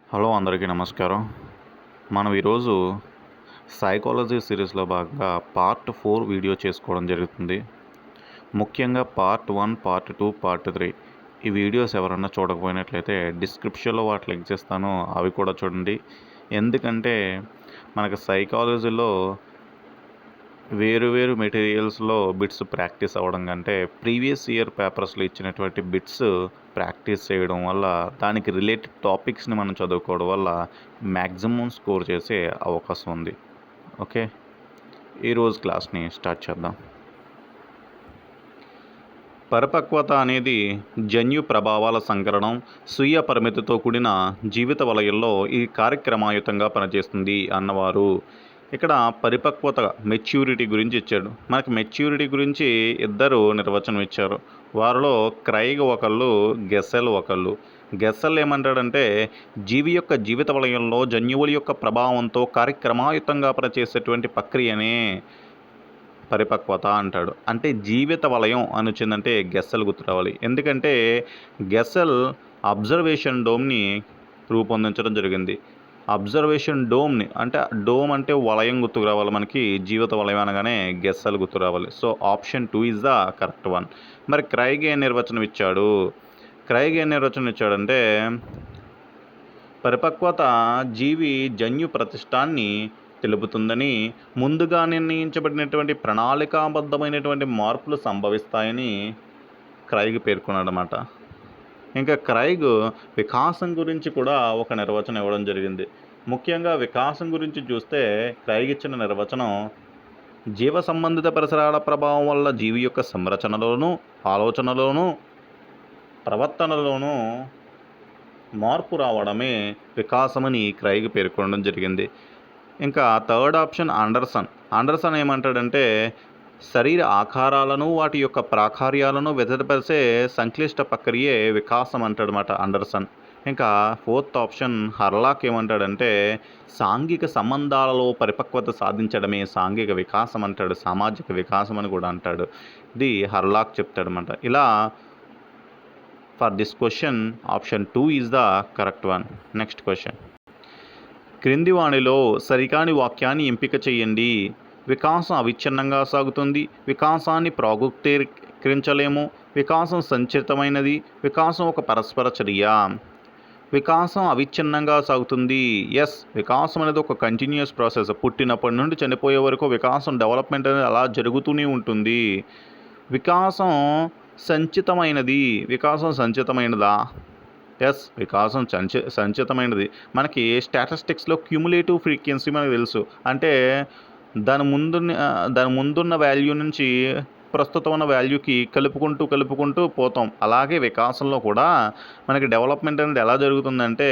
Hello అందరికీ నమస్కారం. మనం ఈరోజు సైకాలజీ సిరీస్‌లో భాగంగా పార్ట్ 4 వీడియో చేసుకోవడం జరుగుతుంది. ముఖ్యంగా పార్ట్ 1, పార్ట్ 2, పార్ట్ 3 ఈ వీడియోస్ ఎవరన్నా చూడకపోయినట్లయితే డిస్క్రిప్షన్‌లో వాటి లింక్స్ ఇస్తాను. అవి కూడా చూడండి. ఎందుకంటే మనకు సైకాలజీలో వేరు మెటీరియల్స్‌లో బిట్స్ ప్రాక్టీస్ అవ్వడం కంటే ప్రీవియస్ ఇయర్ పేపర్స్‌లో ఇచ్చినటువంటి బిట్స్ ప్రాక్టీస్ చేయడం వల్ల దానికి రిలేటెడ్ టాపిక్స్‌ని మనం చదువుకోవడం వల్ల మ్యాక్సిమం స్కోర్ చేసే అవకాశం ఉంది. ఓకే. ఈరోజు క్లాస్‌ని స్టార్ట్ చేద్దాం. పరిపక్వత అనేది జన్యు ప్రభావాల సంకలనం, స్వీయ పరిమితితో కూడిన జీవిత వలయంలో ఈ కార్యక్రమాయుతంగా పనిచేస్తుంది అన్నవారు. ఇక్కడ పరిపక్వత మెచ్యూరిటీ గురించి ఇచ్చాడు. మనకి మెచ్యూరిటీ గురించి ఇద్దరు నిర్వచనం ఇచ్చారు. వారిలో క్రైగ్ ఒకళ్ళు, గెస్సెల్ ఒకళ్ళు. గెస్సెల్ ఏమంటాడంటే జీవి యొక్క జీవిత వలయంలో జన్యువుల యొక్క ప్రభావంతో కార్యక్రమాయుతంగా పనిచేసేటువంటి ప్రక్రియనే పరిపక్వత అంటాడు. అంటే జీవిత వలయం అని వచ్చిందంటే గెస్సెల్ గుర్తు రావాలి. ఎందుకంటే గెస్సెల్ అబ్జర్వేషన్ డోమ్ని రూపొందించడం జరిగింది. అబ్జర్వేషన్ డోమ్ని అంటే డోమ్ అంటే వలయం గుర్తుకు రావాలి. మనకి జీవిత వలయం అనగానే గెస్సెల్ గుర్తు రావాలి. So option 2 is the correct one. మరి క్రైగ్ ఏ నిర్వచనం ఇచ్చాడు? క్రైగ్ ఏ నిర్వచనం ఇచ్చాడంటే పరిపక్వత జీవి జన్యు ప్రతిష్టాన్ని తెలుపుతుందని, ముందుగా నిర్ణయించబడినటువంటి ప్రణాళికాబద్ధమైనటువంటి మార్పులు సంభవిస్తాయని క్రైగ్ పేర్కొన్నాడనమాట. ఇంకా క్రైగ్ వికాసం గురించి కూడా ఒక నిర్వచనం ఇవ్వడం జరిగింది. ముఖ్యంగా వికాసం గురించి చూస్తే క్రైగ్ ఇచ్చిన నిర్వచనం జీవ సంబంధిత పరిసరాల ప్రభావం వల్ల జీవి యొక్క సంరచనలోనూ, ఆలోచనలోనూ, ప్రవర్తనలోనూ మార్పు రావడమే వికాసమని క్రైగ్ పేర్కొనడం జరిగింది. ఇంకా థర్డ్ ఆప్షన్ అండర్సన్ ఏమంటాడంటే శరీర ఆకారాలను వాటి యొక్క ప్రాకార్యాలను వ్యతిరేపరిచే సంక్లిష్ట ప్రక్రియే వికాసం అంటాడనమాట అండర్సన్. ఇంకా ఫోర్త్ ఆప్షన్ హర్లాక్ ఏమంటాడంటే సాంఘిక సంబంధాలలో పరిపక్వత సాధించడమే సాంఘిక వికాసం అంటాడు, సామాజిక వికాసం అని కూడా అంటాడు. ఇది హర్లాక్ చెప్తాడనమాట. ఇలా for this question option 2 is the correct one. Next question. క్రింది వాణిలో సరికాని వాక్యాన్ని ఎంపిక చేయండి. వికాసం అవిచ్ఛిన్నంగా సాగుతుంది, వికాసాన్ని ప్రాగుక్తీకరించలేము, వికాసం సంచితమైనది, వికాసం ఒక పరస్పర చర్య. వికాసం అవిచ్ఛిన్నంగా సాగుతుంది. ఎస్, వికాసం అనేది ఒక కంటిన్యూస్ ప్రాసెస్. పుట్టినప్పటి నుండి చనిపోయే వరకు వికాసం డెవలప్మెంట్ అనేది అలా జరుగుతూనే ఉంటుంది. వికాసం సంచితమైనది. వికాసం సంచితమైనదా? ఎస్, వికాసం సంచితమైనది. మనకి స్టాటిస్టిక్స్లో క్యూములేటివ్ ఫ్రీక్వెన్సీ మనకు తెలుసు. అంటే దాని ముందున్న వాల్యూ నుంచి ప్రస్తుతం ఉన్న వాల్యూకి కలుపుకుంటూ పోతాం. అలాగే వికాసంలో కూడా మనకి డెవలప్మెంట్ అనేది ఎలా జరుగుతుందంటే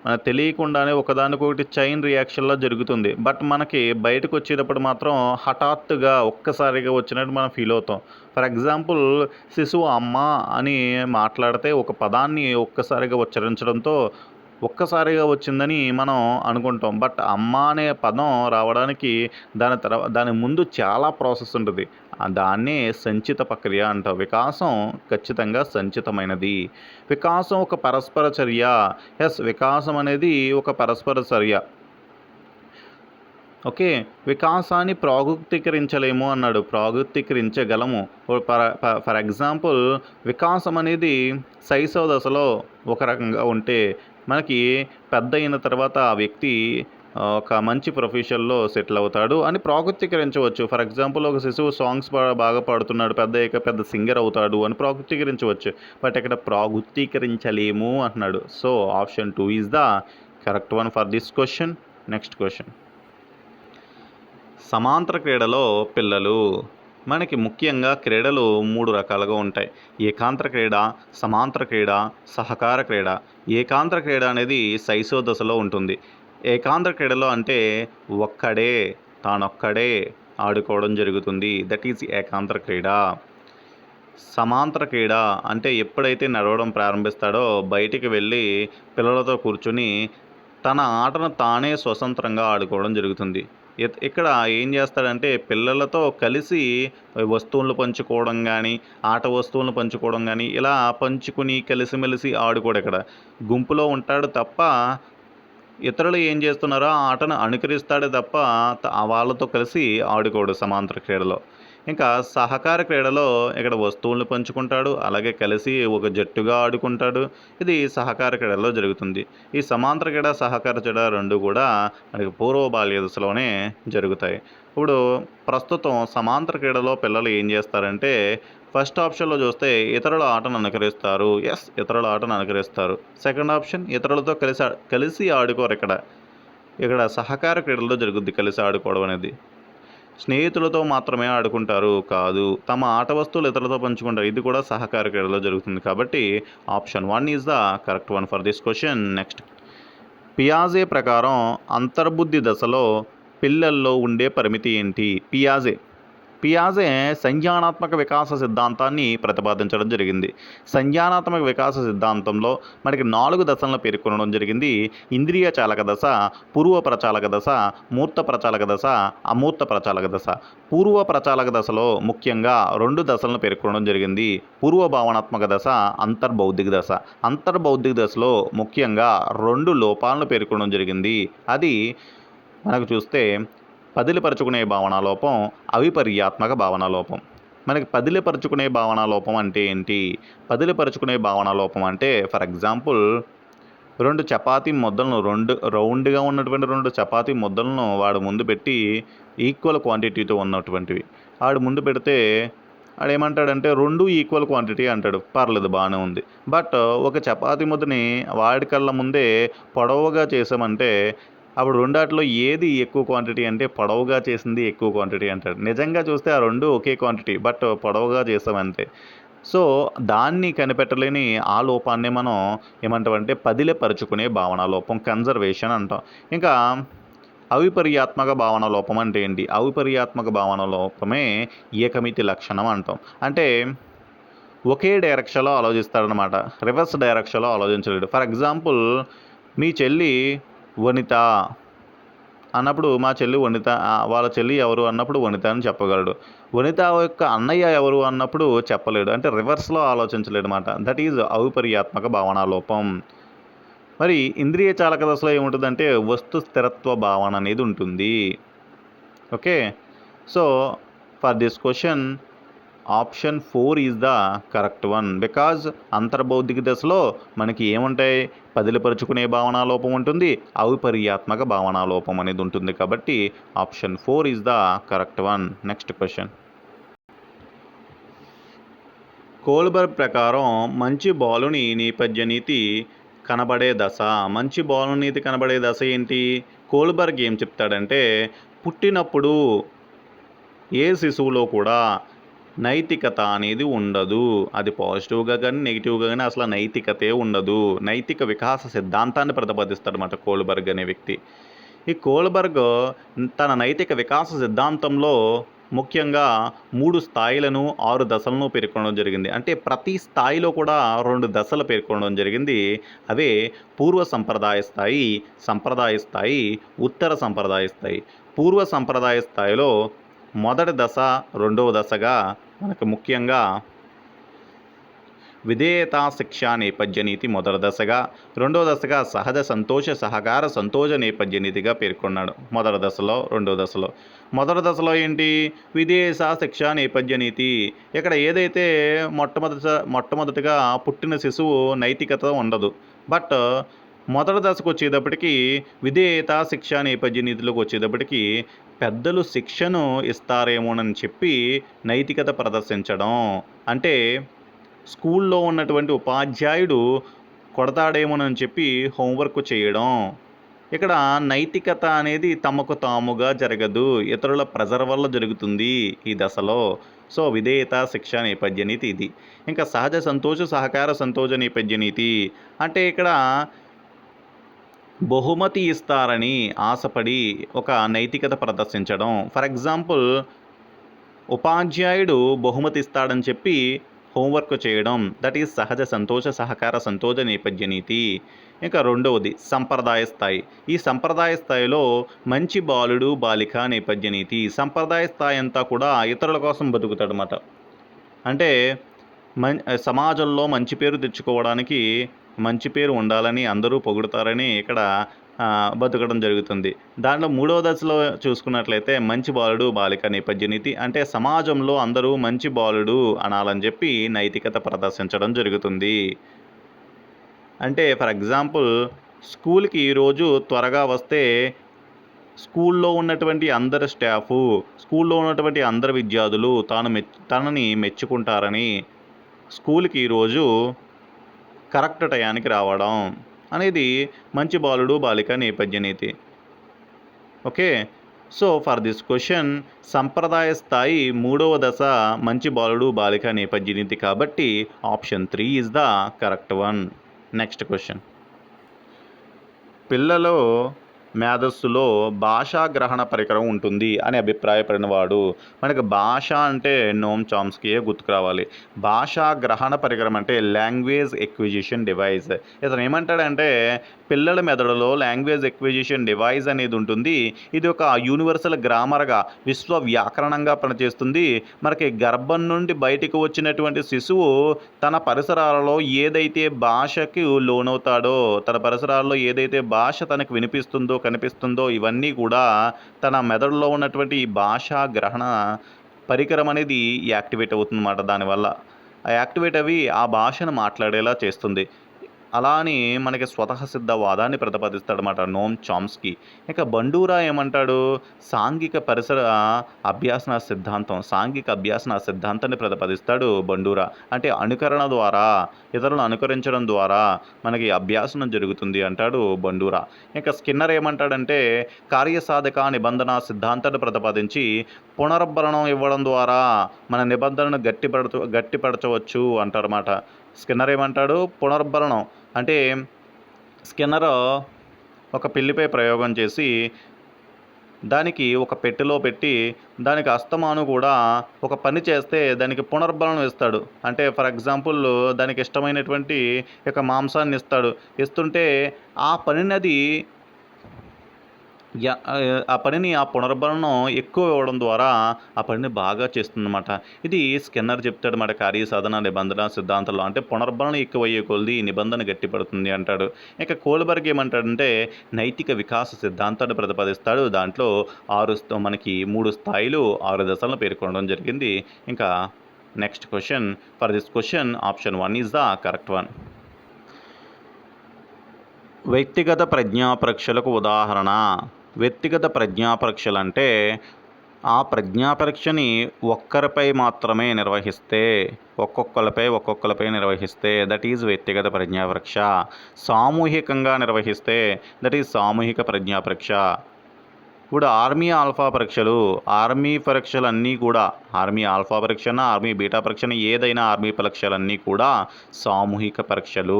మనకు తెలియకుండానే ఒకదానికొకటి చైన్ రియాక్షన్లో జరుగుతుంది. బట్ మనకి బయటకు వచ్చేటప్పుడు మాత్రం హఠాత్తుగా ఒక్కసారిగా వచ్చినట్టు మనం ఫీల్ అవుతాం. ఫర్ ఎగ్జాంపుల్, శిశువు అమ్మ అని మాట్లాడితే ఒక పదాన్ని ఒక్కసారిగా ఉచ్చరించడంతో ఒక్కసారిగా వచ్చిందని మనం అనుకుంటాం. బట్ అమ్మ అనే పదం రావడానికి దాని ముందు చాలా ప్రాసెస్ ఉంటుంది. దాన్నే సంచిత ప్రక్రియ అంటాం. వికాసం ఖచ్చితంగా సంచితమైనది. వికాసం ఒక పరస్పర చర్య. ఎస్, వికాసం అనేది ఒక పరస్పర చర్య. ఓకే. వికాసాన్ని ప్రాగుక్తీకరించలేము అన్నాడు. ప్రాగుక్తీకరించగలము. ఫర్ ఎగ్జాంపుల్, వికాసం అనేది శైశవ దశలో ఒక రకంగా ఉంటే మనకి పెద్ద అయిన తర్వాత ఆ వ్యక్తి ఒక మంచి ప్రొఫెషన్లో సెటిల్ అవుతాడు అని ప్రాగుక్తీకరించవచ్చు. ఫర్ ఎగ్జాంపుల్, ఒక శిశువు సాంగ్స్ బాగా పాడుతున్నాడు, పెద్ద సింగర్ అవుతాడు అని ప్రాగుక్తీకరించవచ్చు. బట్ ఇక్కడ ప్రాగుక్తీకరించలేము అంటున్నాడు. So option 2 is the correct one for this question. Next question. సమాంతర క్రీడలో పిల్లలు. మనకి ముఖ్యంగా క్రీడలు 3 రకాలుగా ఉంటాయి. ఏకాంతర క్రీడ, సమాంతర క్రీడ, సహకార క్రీడ. ఏకాంతర క్రీడ అనేది శైశవ దశలో ఉంటుంది. ఏకాంతర క్రీడలో అంటే తానొక్కడే ఆడుకోవడం జరుగుతుంది. దట్ ఈజ్ ఏకాంతర క్రీడ. సమాంతర క్రీడ అంటే ఎప్పుడైతే నడవడం ప్రారంభిస్తాడో బయటికి వెళ్ళి పిల్లలతో కూర్చుని తన ఆటను తానే స్వతంత్రంగా ఆడుకోవడం జరుగుతుంది. ఇక్కడ ఏం చేస్తాడంటే పిల్లలతో కలిసి వస్తువులను పంచుకోవడం కానీ, ఆట వస్తువులను పంచుకోవడం కానీ, ఇలా పంచుకుని కలిసిమెలిసి ఆడుకోడు. ఇక్కడ గుంపులో ఉంటాడు తప్ప ఇతరులు ఏం చేస్తున్నారో ఆ ఆటను అనుకరిస్తాడే తప్ప వాళ్ళతో కలిసి ఆడుకోడు సమాంతర క్రీడలో. ఇంకా సహకార క్రీడలో ఇక్కడ వస్తువులను పంచుకుంటాడు. అలాగే కలిసి ఒక జట్టుగా ఆడుకుంటాడు. ఇది సహకార క్రీడలో జరుగుతుంది. ఈ సమాంతర క్రీడ, సహకార క్రీడ 2 కూడా మనకి పూర్వ బాల్య దశలోనే జరుగుతాయి. ఇప్పుడు ప్రస్తుతం సమాంతర క్రీడలో పిల్లలు ఏం చేస్తారంటే ఫస్ట్ ఆప్షన్‌లో చూస్తే ఇతరుల ఆటను అనుకరిస్తారు. ఇతరుల ఆటను అనుకరిస్తారు. సెకండ్ ఆప్షన్ ఇతరులతో కలిసి ఆడుకోరిక్కడ. ఇక్కడ సహకార క్రీడల్లో జరుగుద్ది కలిసి ఆడుకోవడం అనేది. స్నేహితులతో మాత్రమే ఆడుకుంటారు కాదు. తమ ఆట వస్తువులు ఇతరులతో పంచుకుంటారు. ఇది కూడా సహకార క్రీడలో జరుగుతుంది. కాబట్టి option 1 is the correct one for this question. Next పియాజే ప్రకారం అంతర్బుద్ధి దశలో పిల్లల్లో ఉండే పరిమితి ఏంటి? పియాజే సంజ్ఞానాత్మక వికాస సిద్ధాంతాన్ని ప్రతిపాదించడం జరిగింది. సంజ్ఞానాత్మక వికాస సిద్ధాంతంలో మనకి 4 దశలను పేర్కొనడం జరిగింది. ఇంద్రియ చాలక దశ, పూర్వ ప్రచాలక దశ, మూర్త ప్రచాలక దశ, అమూర్త ప్రచాలక దశ. పూర్వ ప్రచాలక దశలో ముఖ్యంగా 2 దశలను పేర్కొనడం జరిగింది. పూర్వ భావనాత్మక దశ, అంతర్బౌద్ధిక దశ. అంతర్బౌద్ధిక దశలో ముఖ్యంగా 2 లోపాలను పేర్కొనడం జరిగింది. అది మనకు చూస్తే పదిలిపరుచుకునే భావనాలోపం, అవిపర్యాత్మక భావనాలోపం. మనకి పదిలిపరుచుకునే భావనాలోపం అంటే ఏంటి? పదిలిపరుచుకునే భావనాలోపం అంటే ఫర్ ఎగ్జాంపుల్ 2 చపాతీ ముద్దలను రౌండ్‌గా ఉన్నటువంటి 2 చపాతీ ముద్దలను వాడు ముందు పెట్టి ఈక్వల్ క్వాంటిటీతో ఉన్నటువంటివి. ఆడు ముందు పెడితే ఆడేమంటాడంటే 2 ఈక్వల్ క్వాంటిటీ అంటాడు. పర్లేదు బాగానే ఉంది. బట్ ఒక చపాతీ ముద్దని వాడి కళ్ళ ముందే పొడవుగా చేసామంటే అప్పుడు రెండాటిలో ఏది ఎక్కువ క్వాంటిటీ అంటే పొడవుగా చేసింది ఎక్కువ క్వాంటిటీ అంటాడు. నిజంగా చూస్తే ఆ 2 ఒకే క్వాంటిటీ. బట్ పొడవుగా చేసామంతే. సో దాన్ని కనిపెట్టలేని ఆ లోపాన్ని మనం ఏమంటామంటే పదిలపరుచుకునే భావన లోపం, కన్జర్వేషన్ అంటాం. ఇంకా అవిపర్యాత్మక భావన లోపం అంటే ఏంటి? అవిపర్యాత్మక భావన లోపమే ఏకమితి లక్షణం అంటాం. అంటే ఒకే డైరెక్షన్లో ఆలోచిస్తాడనమాట. రివర్స్ డైరెక్షన్లో ఆలోచించలేడు. ఫర్ ఎగ్జాంపుల్ మీ చెల్లి వనిత అన్నప్పుడు మా చెల్లి వనిత, వాళ్ళ చెల్లి ఎవరు అన్నప్పుడు వనిత అని చెప్పగలడు. వనిత యొక్క అన్నయ్య ఎవరు అన్నప్పుడు చెప్పలేడు. అంటే రివర్స్లో ఆలోచించలేడు అనమాట. దట్ ఈజ్ అవిపర్యాత్మక భావనా లోపం. మరి ఇంద్రియ చాలక దశలో ఏముంటుందంటే వస్తు స్థిరత్వ భావన అనేది ఉంటుంది. Okay, so for this question option 4 is the correct one. Because అంతర్బౌద్ధిక దశలో మనకి ఏముంటాయి? పదిలిపరుచుకునే భావనాలోపం ఉంటుంది, అవిపర్యాత్మక భావనాలోపం అనేది ఉంటుంది. కాబట్టి option 4 is the correct one. Next question. Kohlberg ప్రకారం మంచి బాలుని నేపథ్య నీతి కనబడే దశ. మంచి బాలుని నీతి కనబడే దశ ఏంటి? కోల్బర్గ్ ఏం చెప్తాడంటే పుట్టినప్పుడు ఏ శిశువులో కూడా నైతికత అనేది ఉండదు. అది పాజిటివ్గా కానీ నెగిటివ్గా కానీ అసలు నైతికతే ఉండదు. నైతిక వికాస సిద్ధాంతాన్ని ప్రతిపాదిస్తాడనమాట కోల్బర్గ్ అనే వ్యక్తి. ఈ కోల్బర్గ్ తన నైతిక వికాస సిద్ధాంతంలో ముఖ్యంగా 3 స్థాయిలను 6 దశలను పేర్కొనడం జరిగింది. అంటే ప్రతి స్థాయిలో కూడా 2 దశలు పేర్కొనడం జరిగింది. అవే పూర్వ సంప్రదాయ స్థాయి, సంప్రదాయ స్థాయి, ఉత్తర సంప్రదాయ స్థాయి. పూర్వ సంప్రదాయ స్థాయిలో మొదటి దశ, రెండవ దశగా మనకు ముఖ్యంగా విధేయతా శిక్షా నేపథ్య నీతి మొదటి దశగా, రెండవ దశగా సహజ సంతోష సహకార సంతోష నేపథ్య నీతిగా పేర్కొన్నాడు. మొదటి దశలో, రెండవ దశలో. మొదటి దశలో ఏంటి? విధేయత శిక్షా నేపథ్య నీతి. ఇక్కడ ఏదైతే మొట్టమొదటిగా పుట్టిన శిశువు నైతికత ఉండదు. బట్ మొదటి దశకు వచ్చేటప్పటికి విధేయత శిక్షా నేపథ్య నీతిలోకి వచ్చేటప్పటికి పెద్దలు శిక్షను ఇస్తారేమోనని చెప్పి నైతికత ప్రదర్శించడం. అంటే స్కూల్లో ఉన్నటువంటి ఉపాధ్యాయుడు కొడతాడేమోనని చెప్పి హోంవర్క్ చేయడం. ఇక్కడ నైతికత అనేది తమకు తాముగా జరగదు, ఇతరుల ప్రెజర్ వల్ల జరుగుతుంది ఈ దశలో. సో విధేయత శిక్షా నేపథ్య నీతి ఇది. ఇంకా సహజ సంతోష సహకార సంతోష నేపథ్య నీతి అంటే ఇక్కడ బహుమతి ఇస్తారని ఆశపడి ఒక నైతికత ప్రదర్శించడం. ఫర్ ఎగ్జాంపుల్ ఉపాధ్యాయుడు బహుమతి ఇస్తాడని చెప్పి హోంవర్క్ చేయడం. దట్ ఈజ్ సహజ సంతోష సహకార సంతోష నేపథ్య నీతి. ఇంకా రెండవది సంప్రదాయ స్థాయి. ఈ సంప్రదాయ స్థాయిలో మంచి బాలుడు బాలిక నేపథ్య నీతి. సంప్రదాయ స్థాయి అంతా కూడా ఇతరుల కోసం బతుకుతాడనమాట. అంటే సమాజంలో మంచి పేరు తెచ్చుకోవడానికి, మంచి పేరు ఉండాలని, అందరూ పొగుడతారని ఇక్కడ బతకడం జరుగుతుంది. దాంట్లో మూడవ దశలో చూసుకున్నట్లయితే మంచి బాలుడు బాలిక నేపథ్య నీతి అంటే సమాజంలో అందరూ మంచి బాలుడు అనాలని చెప్పి నైతికత ప్రదర్శించడం జరుగుతుంది. అంటే ఫర్ ఎగ్జాంపుల్ స్కూల్కి రోజు త్వరగా వస్తే స్కూల్లో ఉన్నటువంటి అందరు స్టాఫు స్కూల్లో ఉన్నటువంటి అందరు విద్యార్థులు తనని మెచ్చుకుంటారని స్కూల్కి రోజు కరెక్ట్ టయానికి రావడం అనేది మంచి బాలుడు బాలిక నేపథ్య నీతి. Okay, so for this question సంప్రదాయ స్థాయి మూడవ దశ మంచి బాలుడు బాలిక నేపథ్య నీతి కాబట్టి option 3 is the correct one. Next question, పిల్లలో మేధస్సులో భాషా గ్రహణ పరికరం ఉంటుంది అని అభిప్రాయపడిన వాడు. మనకి భాష అంటే నోమ్ చామ్స్కీయే గుర్తుకు రావాలి. భాషా గ్రహణ పరికరం అంటే లాంగ్వేజ్ ఎక్విజిషన్ డివైస్. ఇతను ఏమంటాడంటే పిల్లల మెదడులో లాంగ్వేజ్ ఎక్విజిషన్ డివైస్ అనేది ఉంటుంది. ఇది ఒక యూనివర్సల్ గ్రామర్గా విశ్వ వ్యాకరణంగా పనిచేస్తుంది. మనకి గర్భం నుండి బయటికి వచ్చినటువంటి శిశువు తన పరిసరాలలో ఏదైతే భాషకి లోనవుతాడో, తన పరిసరాల్లో ఏదైతే భాష తనకు వినిపిస్తుందో కనిపిస్తుందో ఇవన్నీ కూడా తన మెదడులో ఉన్నటువంటి ఈ భాషా గ్రహణ పరికరం అనేది యాక్టివేట్ అవుతుందన్నమాట. దానివల్ల ఆ యాక్టివేట్ అవి ఆ భాషను మాట్లాడేలా చేస్తుంది. అలా అని మనకి స్వతఃసిద్ధ వాదాన్ని ప్రతిపాదిస్తాడనమాట నోమ్ చామ్స్కీ. ఇక బండూరా ఏమంటాడు, సాంఘిక పరిసర అభ్యాసన సిద్ధాంతం సాంఘిక అభ్యాసన సిద్ధాంతాన్ని ప్రతిపాదిస్తాడు బండూరా. అంటే అనుకరణ ద్వారా, ఇతరులను అనుకరించడం ద్వారా మనకి అభ్యాసనం జరుగుతుంది అంటాడు బండూరా. ఇంకా స్కిన్నర్ ఏమంటాడంటే కార్యసాధక నిబంధన సిద్ధాంతాన్ని ప్రతిపాదించి పునరుద్ధరణం ఇవ్వడం ద్వారా మన నిబంధనను గట్టిపరచవచ్చు అంటారన్నమాట. స్కిన్నర్ ఏమంటాడు, పునరుద్ధరణం అంటే స్కిన్నర్ ఒక పిల్లిపై ప్రయోగం చేసి దానికి ఒక పెట్టెలో పెట్టి దానికి అస్తమాను కూడా ఒక పని చేస్తే దానికి పునర్బలం ఇస్తాడు. అంటే ఫర్ ఎగ్జాంపుల్ దానికి ఇష్టమైనటువంటి ఒక మాంసాన్ని ఇస్తుంటే ఆ పనిని ఆ పునర్బలం ఎక్కువ ఇవ్వడం ద్వారా ఆ పనిని బాగా చేస్తుందన్నమాట. ఇది స్కిన్నర్ చెప్తాడు మాట కార్యసాధన నిబంధన సిద్ధాంతంలో. అంటే పునర్బలం ఎక్కువయ్యే కొలది నిబంధన గట్టిపడుతుంది అంటాడు. ఇక కోల్బర్గ్ ఏమంటాడంటే నైతిక వికాస సిద్ధాంతాన్ని ప్రతిపాదిస్తాడు. దాంట్లో మనకి 3 స్థాయిలు 6 దశలను పేర్కొనడం జరిగింది. ఇంకా next question, for this question option 1 is the correct one. వ్యక్తిగత ప్రజ్ఞాపరీక్షలకు ఉదాహరణ. వ్యక్తిగత ప్రజ్ఞాపరీక్షలు అంటే ఆ ప్రజ్ఞాపరీక్షని ఒక్కరిపై మాత్రమే నిర్వహిస్తే, ఒక్కొక్కరిపై నిర్వహిస్తే దట్ ఈజ్ వ్యక్తిగత ప్రజ్ఞాపరీక్ష. సామూహికంగా నిర్వహిస్తే దట్ ఈజ్ సామూహిక ప్రజ్ఞాపరీక్ష. ఇప్పుడు ఆర్మీ పరీక్షలన్నీ కూడా ఆర్మీ ఆల్ఫా పరీక్షన, ఆర్మీ బీటా పరీక్షన, ఏదైనా ఆర్మీ పరీక్షలన్నీ కూడా సామూహిక పరీక్షలు.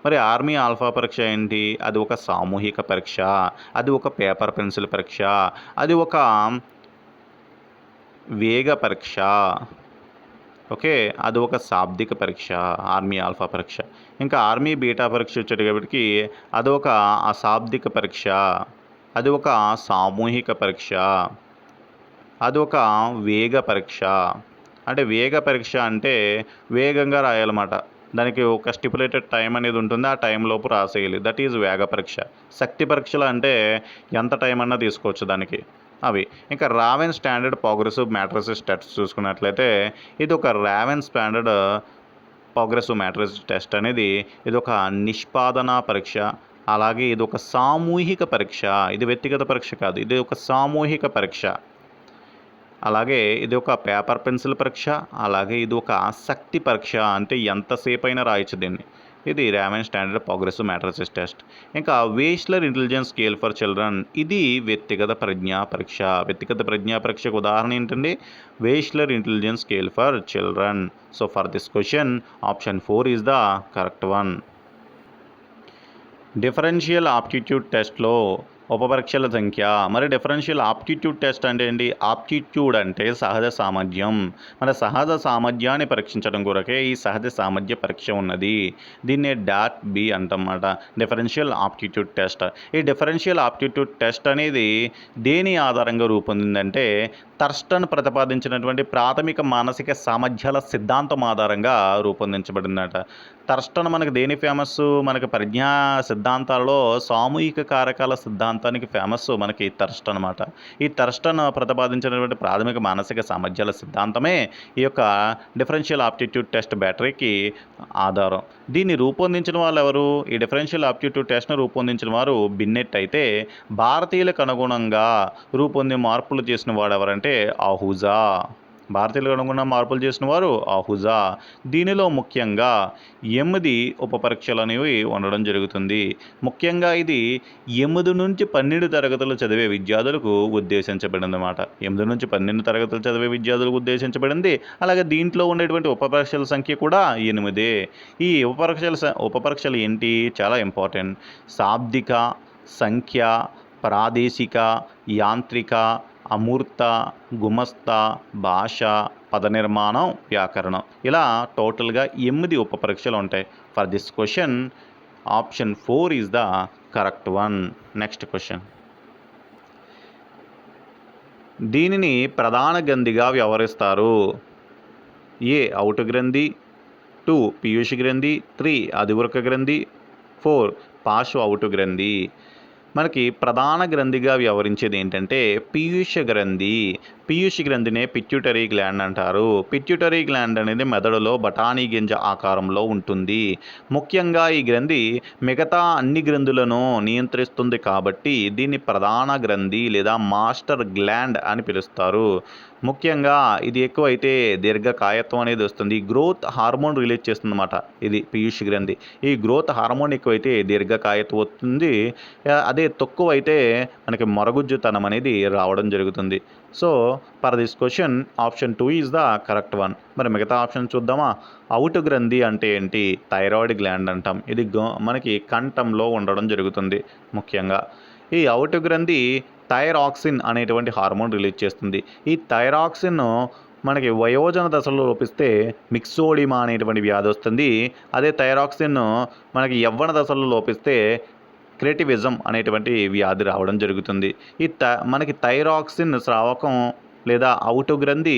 మరి ఆర్మీ ఆల్ఫా పరీక్ష ఏంటి? అది ఒక సామూహిక పరీక్ష, అది ఒక పేపర్ పెన్సిల్ పరీక్ష, అది ఒక వేగ పరీక్ష. ఓకే, అది ఒక శాబ్దిక పరీక్ష ఆర్మీ ఆల్ఫా పరీక్ష. ఇంకా ఆర్మీ బీటా పరీక్ష వచ్చేటప్పటికి అది ఒక అశాబ్దిక పరీక్ష, అది ఒక సామూహిక పరీక్ష, అది ఒక వేగ పరీక్ష. అంటే వేగ పరీక్ష అంటే వేగంగా రాయాలన్నమాట. దానికి ఒక స్టిపులేటెడ్ టైం అనేది ఉంటుంది, ఆ టైంలోపు రాసేయాలి. దట్ ఈజ్ వేగ పరీక్ష. శక్తి పరీక్షలు అంటే ఎంత టైం అన్నా తీసుకోవచ్చు దానికి అవి. ఇంకా raven standard progressive matrices test చూసుకున్నట్లయితే ఇది ఒక raven standard progressive matrices test అనేది ఇది ఒక నిష్పాదన పరీక్ష. అలాగే ఇది ఒక సామూహిక పరీక్ష. ఇది వ్యక్తిగత పరీక్ష కాదు, ఇది ఒక సామూహిక పరీక్ష. అలాగే ఇది ఒక పేపర్ పెన్సిల్ పరీక్ష. అలాగే ఇది ఒక శక్తి పరీక్ష, అంటే ఎంతసేపు అయినా రాయొచ్చు దీన్ని. ఇది Raven standard progressive matrices test. ఇంకా Wechsler intelligence scale for children, ఇది వ్యక్తిగత ప్రజ్ఞా పరీక్ష. వ్యక్తిగత ప్రజ్ఞా పరీక్షకు ఉదాహరణ ఏంటండి? Wechsler intelligence scale for children. So for this question option 4 is the correct one. Differential aptitude టెస్ట్లో ఉపపరీక్షల సంఖ్య. మరి డిఫరెన్షియల్ ఆప్టిట్యూడ్ టెస్ట్ అంటే ఏంటి? ఆప్టిట్యూడ్ అంటే సహజ సామర్థ్యం. మన సహజ సామర్థ్యాన్ని పరీక్షించడం కొరకే ఈ సహజ సామర్థ్య పరీక్ష ఉన్నది. దీన్నే డాట్ బి అంటమాట, డిఫరెన్షియల్ ఆప్టిట్యూడ్ టెస్ట్. ఈ డిఫరెన్షియల్ ఆప్టిట్యూడ్ టెస్ట్ అనేది దేని ఆధారంగా రూపొందిందంటే థర్స్టన్ ప్రతిపాదించినటువంటి ప్రాథమిక మానసిక సామర్థ్యాల సిద్ధాంతం ఆధారంగా రూపొందించబడిందట. థర్స్టన్ మనకి దేని ఫేమస్? మనకి ప్రజ్ఞా సిద్ధాంతాలలో సామూహిక కారకాల సిద్ధాంతానికి ఫేమస్ మనకి థర్స్టన్ అనమాట. ఈ థర్స్టన్ ప్రతిపాదించినటువంటి ప్రాథమిక మానసిక సామర్థ్యాల సిద్ధాంతమే ఈ యొక్క డిఫరెన్షియల్ ఆప్టిట్యూడ్ టెస్ట్ బ్యాటరీకి ఆధారం. దీన్ని రూపొందించిన వాళ్ళు ఎవరు? ఈ డిఫరెన్షియల్ ఆప్టిట్యూడ్ టెస్ట్ను రూపొందించిన వారు బిన్నెట్ అయితే, భారతీయులకు అనుగుణంగా రూపొంది మార్పులు చేసిన వాడు ఎవరంటే ఆహుజా. భారతీయులకు అనుగుణ మార్పులు చేసిన వారు ఆహుజా. దీనిలో ముఖ్యంగా 8 ఉపపరీక్షలు అనేవి ఉండడం జరుగుతుంది. ముఖ్యంగా ఇది 8 నుంచి 12 తరగతులు చదివే విద్యార్థులకు ఉద్దేశించబడిందన్నమాట. 8 నుంచి 12 తరగతులు చదివే విద్యార్థులకు ఉద్దేశించబడింది. అలాగే దీంట్లో ఉండేటువంటి ఉపపరీక్షల సంఖ్య కూడా 8. ఈ ఉపపరీక్షలు ఏంటి? చాలా ఇంపార్టెంట్. శాబ్దిక, సంఖ్య, ప్రాదేశిక, యాంత్రిక, అమూర్త, గుమస్తా, భాష, పద నిర్మాణం, వ్యాకరణం, ఇలా టోటల్గా 8 ఉపపరీక్షలు ఉంటాయి. For this question option 4 is the correct one. Next question. దీనిని ప్రధాన గ్రంథిగా వ్యవహరిస్తారు. ఏ ఔటు గ్రంథి, 2 పీయూష గ్రంథి, 3 అధివృక్క గ్రంథి, 4 పార్శ్వ ఔటు గ్రంథి. మనకి ప్రధాన గ్రంథిగా వ్యవహరించేది ఏంటంటే పీయూష గ్రంథి. పీయూష గ్రంథినే పిట్యూటరీ గ్లాండ్ అంటారు. పిట్యూటరీ గ్లాండ్ అనేది మెదడులో బఠానీ గింజ ఆకారంలో ఉంటుంది. ముఖ్యంగా ఈ గ్రంథి మిగతా అన్ని గ్రంథులను నియంత్రిస్తుంది కాబట్టి దీన్ని ప్రధాన గ్రంథి లేదా మాస్టర్ గ్లాండ్ అని పిలుస్తారు. ముఖ్యంగా ఇది ఎక్కువైతే దీర్ఘకాయత్వం అనేది వస్తుంది. గ్రోత్ హార్మోన్ రిలీజ్ చేస్తుంది అన్నమాట ఇది పీయూష గ్రంథి. ఈ గ్రోత్ హార్మోన్ ఎక్కువైతే దీర్ఘకాయత్వం వస్తుంది. అదే తక్కువ అయితే మనకి మరగుజ్జుతనం అనేది రావడం జరుగుతుంది. So for this question option 2 is the correct one. మరి మిగతా ఆప్షన్ చూద్దామా? ఔటు గ్రంథి అంటే ఏంటి? థైరాయిడ్ గ్లాండ్ అంటాం. ఇది మనకి కంఠంలో ఉండడం జరుగుతుంది. ముఖ్యంగా ఈ ఔటు గ్రంథి థైరాక్సిన్ అనేటువంటి హార్మోన్ రిలీజ్ చేస్తుంది. ఈ థైరాక్సిన్ మనకి వయోజన దశలో లోపిస్తే మిక్సోడిమా అనేటువంటి వ్యాధి వస్తుంది. అదే థైరాక్సిన్ మనకి యవ్వన దశలో లోపిస్తే క్రిటివిజం అనేటువంటి వ్యాధి రావడం జరుగుతుంది. మనకి థైరాక్సిన్ స్రావకం లేదా ఔటు గ్రంథి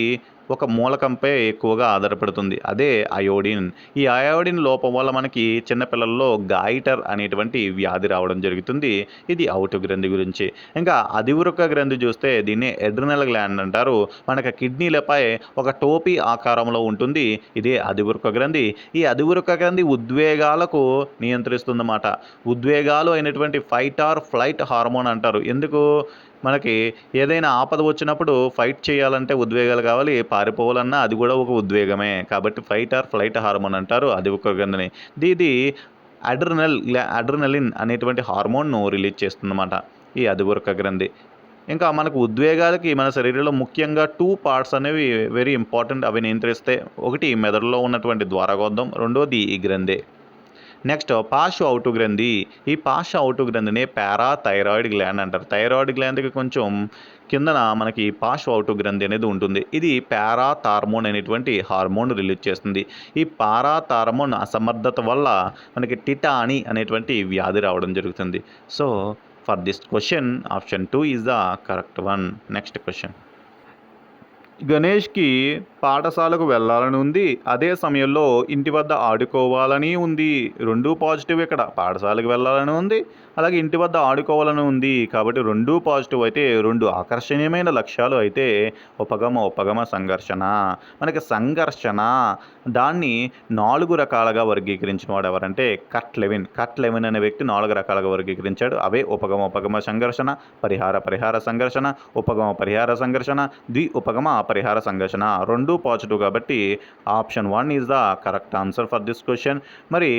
ఒక మూలకంపై ఎక్కువగా ఆధారపడుతుంది. అదే అయోడిన్. ఈ అయోడిన్ లోపం వల్ల మనకి చిన్నపిల్లల్లో గాయిటర్ అనేటువంటి వ్యాధి రావడం జరుగుతుంది. ఇది ఔటు గ్రంథి గురించి. ఇంకా అధివృక్క గ్రంథి చూస్తే దీన్ని ఎడ్రినల్ గ్లాండ్ అంటారు. మనకి కిడ్నీలపై ఒక టోపీ ఆకారంలో ఉంటుంది. ఇదే అధివృక్క గ్రంథి. ఈ అధివృక్క గ్రంథి ఉద్వేగాలకు నియంత్రిస్తుందన్నమాట. ఉద్వేగాలు అయినటువంటి ఫైట్ ఆర్ ఫ్లైట్ హార్మోన్ అంటారు. ఎందుకు? మనకి ఏదైనా ఆపద వచ్చినప్పుడు ఫైట్ చేయాలంటే ఉద్వేగాలు కావాలి, పారిపోవాలన్నా అది కూడా ఒక ఉద్వేగమే. కాబట్టి ఫైట్ ఆర్ ఫ్లైట్ హార్మోన్ అంటారు అధివృక్క గ్రంథిని. ఇది అడ్రినలిన్ అనేటువంటి హార్మోన్ను రిలీజ్ చేస్తుందన్నమాట ఈ అధివృక్క గ్రంథి. ఇంకా మనకు ఉద్వేగాలకి మన శరీరంలో ముఖ్యంగా 2 పార్ట్స్ అనేవి వెరీ ఇంపార్టెంట్. అవి నియంత్రిస్తే ఒకటి మెదడులో ఉన్నటువంటి ద్వారగోధం, రెండోది ఈ గ్రంథి. నెక్స్ట్ పార్శ్వ ఔటు గ్రంథి. ఈ పార్శ్వ ఔటు గ్రంథిని పారాథైరాయిడ్ గ్లాండ్ అంటారు. థైరాయిడ్ గ్లాండ్కి కొంచెం కిందన మనకి పార్శ్వ ఔటు గ్రంథి అనేది ఉంటుంది. ఇది పారాథార్మోన్ అనేటువంటి హార్మోన్ రిలీజ్ చేస్తుంది. ఈ పారాథార్మోన్ అసమర్థత వల్ల మనకి టిటానీ అనేటువంటి వ్యాధి రావడం జరుగుతుంది. So for this question option 2 is the correct one. Next question. గణేష్కి పాఠశాలకు వెళ్ళాలని ఉంది, అదే సమయంలో ఇంటి వద్ద ఆడుకోవాలని ఉంది. 2 పాజిటివ్. ఇక్కడ పాఠశాలకు వెళ్ళాలని ఉంది, అలాగే ఇంటి వద్ద ఆడుకోవాలని ఉంది. కాబట్టి 2 పాజిటివ్ అయితే 2 ఆకర్షణీయమైన లక్ష్యాలు అయితే ఉపగమ సంఘర్షణ. మనకి సంఘర్షణ దాన్ని 4 రకాలుగా వర్గీకరించిన వాడు ఎవరంటే కట్ లెవిన్ అనే వ్యక్తి 4 రకాలుగా వర్గీకరించాడు. అవే ఉపగమ సంఘర్షణ, పరిహార సంఘర్షణ, పరిహార సంఘర్షణ, ఉపగమ అపరిహార సంఘర్షణ. 2 పాజిటివ్ కాబట్టి option 1 is the correct answer for this question. మరి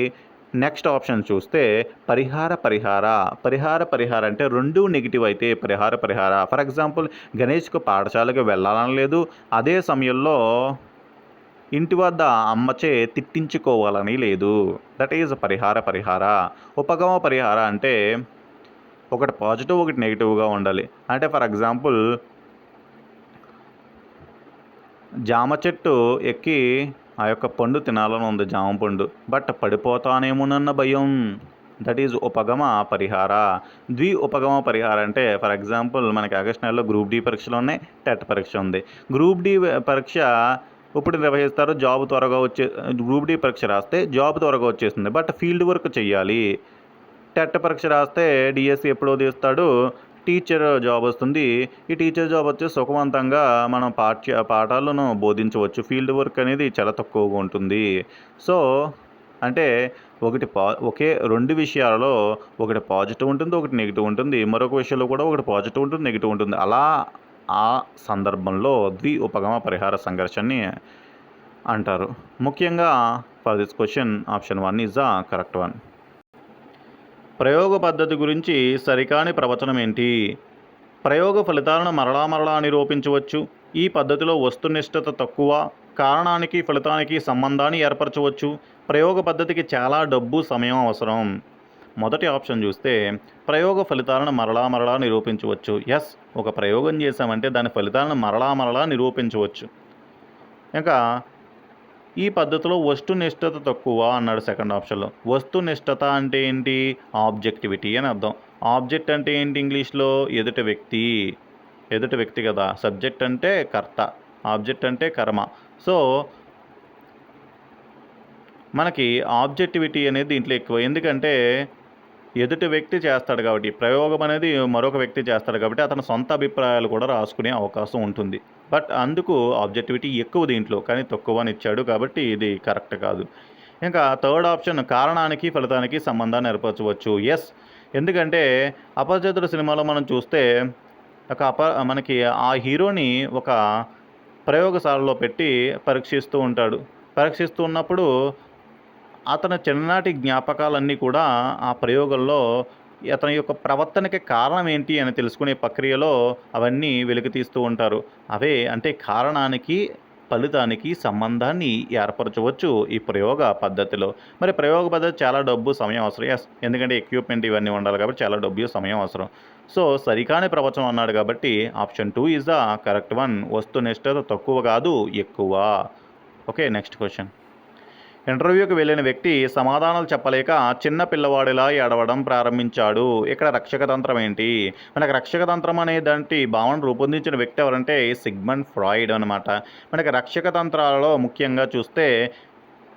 నెక్స్ట్ ఆప్షన్ చూస్తే పరిహార అంటే 2 నెగిటివ్ అయితే పరిహార. ఫర్ ఎగ్జాంపుల్ గణేష్కు పాఠశాలకు వెళ్ళాలని లేదు, అదే సమయంలో ఇంటి వద్ద అమ్మచే తిట్టించుకోవాలని లేదు. దట్ ఈజ్ పరిహార. ఉపగమ పరిహార అంటే ఒకటి పాజిటివ్ ఒకటి నెగిటివ్గా ఉండాలి. అంటే ఫర్ ఎగ్జాంపుల్ జామ చెట్టు ఎక్కి ఆ యొక్క పండు తినాలని ఉంది, జామ పండు, బట్ పడిపోతానేమోనన్న భయం. దట్ ఈజ్ ఉపగమ పరిహార. ద్వి ఉపగమ పరిహార అంటే ఫర్ ఎగ్జాంపుల్ మనకి ఆగస్టు నెలలో గ్రూప్ డి పరీక్షలు ఉన్నాయి, టెట్ పరీక్ష ఉంది. గ్రూప్ డి పరీక్ష ఇప్పుడు నిర్వహిస్తారు, జాబ్ త్వరగా గ్రూప్ డి పరీక్ష రాస్తే జాబ్ త్వరగా వచ్చేస్తుంది, బట్ ఫీల్డ్ వర్క్ చేయాలి. టెట్ పరీక్ష రాస్తే డిఎస్సి ఎప్పుడో తీస్తాడు, టీచర్ జాబ్ వస్తుంది. ఈ టీచర్ జాబ్ వచ్చి సుఖవంతంగా మనం పాఠాలను బోధించవచ్చు. ఫీల్డ్ వర్క్ అనేది చాలా తక్కువగా ఉంటుంది. సో అంటే ఒకే రెండు విషయాలలో ఒకటి పాజిటివ్ ఉంటుంది, ఒకటి నెగిటివ్ ఉంటుంది. మరొక విషయంలో కూడా ఒకటి పాజిటివ్ ఉంటుంది, నెగిటివ్ ఉంటుంది. అలా ఆ సందర్భంలో ద్వి ఉపగమ పరిహార సంఘర్షణని అంటారు. ముఖ్యంగా for this question option 1 is the correct one. ప్రయోగ పద్ధతి గురించి సరికాని ప్రవచనం ఏంటి? ప్రయోగ ఫలితాలను మరలా నిరూపించవచ్చు. ఈ పద్ధతిలో వస్తునిష్టత తక్కువ, కారణానికి ఫలితానికి సంబంధాన్ని ఏర్పరచవచ్చు. ప్రయోగ పద్ధతికి చాలా డబ్బు, సమయం అవసరం. మొదటి ఆప్షన్ చూస్తే ప్రయోగ ఫలితాలను మరలా నిరూపించవచ్చు. ఎస్, ఒక ప్రయోగం చేశామంటే దాని ఫలితాలను మరలా నిరూపించవచ్చు. ఇంకా ఈ పద్ధతిలో వస్తునిష్టత తక్కువ అన్నాడు సెకండ్ ఆప్షన్లో. వస్తునిష్టత అంటే ఏంటి? ఆబ్జెక్టివిటీ అని అర్థం. ఆబ్జెక్ట్ అంటే ఏంటి ఇంగ్లీష్లో? ఎదుటి వ్యక్తి కదా. సబ్జెక్ట్ అంటే కర్త, ఆబ్జెక్ట్ అంటే కర్మ. సో మనకి ఆబ్జెక్టివిటీ అనేది దీంట్లో ఎక్కువ, ఎందుకంటే ఎదుటి వ్యక్తి చేస్తాడు కాబట్టి, ప్రయోగం అనేది మరొక వ్యక్తి చేస్తాడు కాబట్టి అతని సొంత అభిప్రాయాలు కూడా రాసుకునే అవకాశం ఉంటుంది. బట్ అందుకు ఆబ్జెక్టివిటీ ఎక్కువ దీంట్లో, కానీ తక్కువ అని ఇచ్చాడు కాబట్టి ఇది కరెక్ట్ కాదు. ఇంకా థర్డ్ ఆప్షన్ కారణానికి ఫలితానికి సంబంధాన్ని ఏర్పరచవచ్చు. ఎస్, ఎందుకంటే అపరిచితుడు సినిమాలో మనం చూస్తే మనకి ఆ హీరోని ఒక ప్రయోగశాలలో పెట్టి పరీక్షిస్తూ ఉన్నప్పుడు అతని చిన్ననాటి జ్ఞాపకాలన్నీ కూడా ఆ ప్రయోగంలో అతని యొక్క ప్రవర్తనకి కారణం ఏంటి అని తెలుసుకునే ప్రక్రియలో అవన్నీ వెలికి తీస్తూ ఉంటారు. అవే అంటే కారణానికి ఫలితానికి సంబంధాన్ని ఏర్పరచవచ్చు ఈ ప్రయోగ పద్ధతిలో. మరి ప్రయోగ పద్ధతి చాలా డబ్బు, సమయం అవసరం. ఎస్, ఎందుకంటే ఎక్విప్మెంట్ ఇవన్నీ ఉండాలి కాబట్టి చాలా డబ్బు, సమయం అవసరం. సో సరికాని ప్రవచనం అన్నాడు కాబట్టి option 2 is the correct one. వస్తునిష్టత తక్కువ కాదు, ఎక్కువ. Okay, next question. ఇంటర్వ్యూకి వెళ్ళిన వ్యక్తి సమాధానాలు చెప్పలేక చిన్న పిల్లవాడిలా ఏడవడం ప్రారంభించాడు. ఇక్కడ రక్షక తంత్రం ఏంటి? మనకు రక్షక తంత్రం అనే దాంటి భావన రూపొందించిన వ్యక్తి ఎవరంటే సిగ్మండ్ ఫ్రాయిడ్ అనమాట. మనకి రక్షక తంత్రాలలో ముఖ్యంగా చూస్తే